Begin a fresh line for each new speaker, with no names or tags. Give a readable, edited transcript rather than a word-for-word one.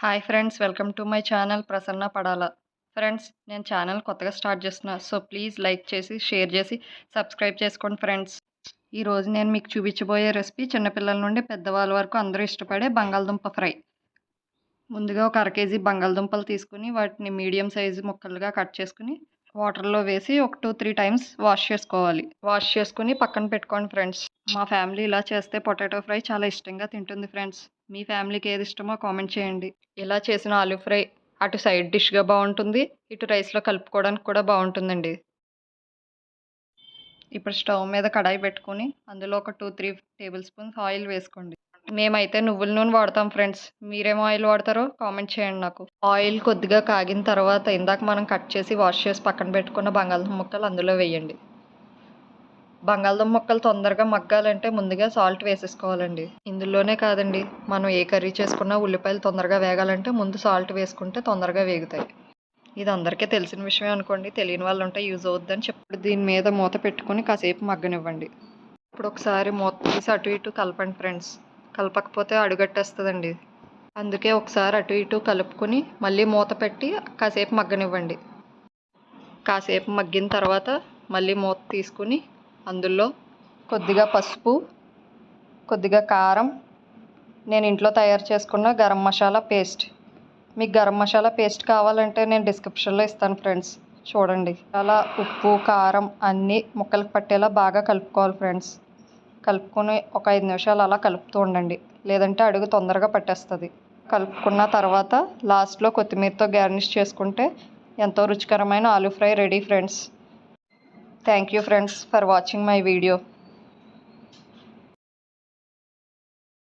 Hi friends, welcome to my channel Prasanna Padala. Friends, నేను channel కొత్తగా start చేస్తున్నా. సో ప్లీజ్ లైక్ చేసి, షేర్ చేసి, సబ్స్క్రైబ్ చేసుకోండి ఫ్రెండ్స్. ఈరోజు నేను మీకు చూపించబోయే రెసిపీ చిన్నపిల్లల నుండి పెద్దవాళ్ళ వరకు అందరూ ఇష్టపడే బంగాళదుంప ఫ్రై. ముందుగా ఒక అర కేజీ బంగాళదుంపలు తీసుకుని వాటిని మీడియం సైజు ముక్కలుగా కట్ చేసుకుని వాటర్లో వేసి ఒక 2-3 టైమ్స్ వాష్ చేసుకోవాలి. వాష్ చేసుకుని పక్కన పెట్టుకోండి ఫ్రెండ్స్. మా ఫ్యామిలీ ఇలా చేస్తే పొటాటో ఫ్రై చాలా ఇష్టంగా తింటుంది ఫ్రెండ్స్. మీ ఫ్యామిలీకి ఏది ఇష్టమో కామెంట్ చేయండి. ఇలా చేసిన ఆలూ ఫ్రై అటు సైడ్ డిష్గా బాగుంటుంది, ఇటు రైస్లో కలుపుకోవడానికి కూడా బాగుంటుందండి. ఇప్పుడు స్టవ్ మీద కడాయి పెట్టుకుని అందులో ఒక 2-3 టేబుల్ స్పూన్స్ ఆయిల్ వేసుకోండి. మేమైతే నువ్వుల నూనె వాడతాం ఫ్రెండ్స్. మీరేం ఆయిల్ వాడతారో కామెంట్ చేయండి నాకు. ఆయిల్ కొద్దిగా కాగిన తర్వాత ఇందాక మనం కట్ చేసి వాష్ చేసి పక్కన పెట్టుకున్న బంగాళదుంప ముక్కలు అందులో వేయండి. బంగాళదుంప ముక్కలు తొందరగా మగ్గాలంటే ముందుగా సాల్ట్ వేసేసుకోవాలండి. ఇందులోనే కాదండి, మనం ఏ కర్రీ చేసుకున్నా ఉల్లిపాయలు తొందరగా వేగాలంటే ముందు సాల్ట్ వేసుకుంటే తొందరగా వేగుతాయి. ఇది అందరికీ తెలిసిన విషయమే అనుకోండి, తెలియని వాళ్ళు ఉంటే యూజ్ అవుద్దని చెప్పి దీని మీద మూత పెట్టుకుని కాసేపు మగ్గనివ్వండి. ఇప్పుడు ఒకసారి మూత తీసి అటు ఇటు కలపండి ఫ్రెండ్స్. కలపకపోతే అడుగట్టేస్తుందండి. అందుకే ఒకసారి అటు ఇటు కలుపుకొని మళ్ళీ మూత పెట్టి కాసేపు మగ్గనివ్వండి. కాసేపు మగ్గిన తర్వాత మళ్ళీ మూత తీసుకుని అందులో కొద్దిగా పసుపు, కొద్దిగా కారం, నేను ఇంట్లో తయారు చేసుకున్న గరం మసాలా పేస్ట్. మీకు గరం మసాలా పేస్ట్ కావాలంటే నేను డిస్క్రిప్షన్లో ఇస్తాను ఫ్రెండ్స్, చూడండి. అలా ఉప్పు కారం అన్నీ ముక్కలకు పట్టేలా బాగా కలుపుకోవాలి ఫ్రెండ్స్. కలుపుకొని ఒక 5 నిమిషాలు అలా కలుపుతూ ఉండండి, లేదంటే అడుగు తొందరగా పట్టేస్తుంది. కలుపుకున్న తర్వాత లాస్ట్లో కొత్తిమీరతో గార్నిష్ చేసుకుంటే ఎంతో రుచికరమైన aloo fry ready friends. Thank you friends for watching my video.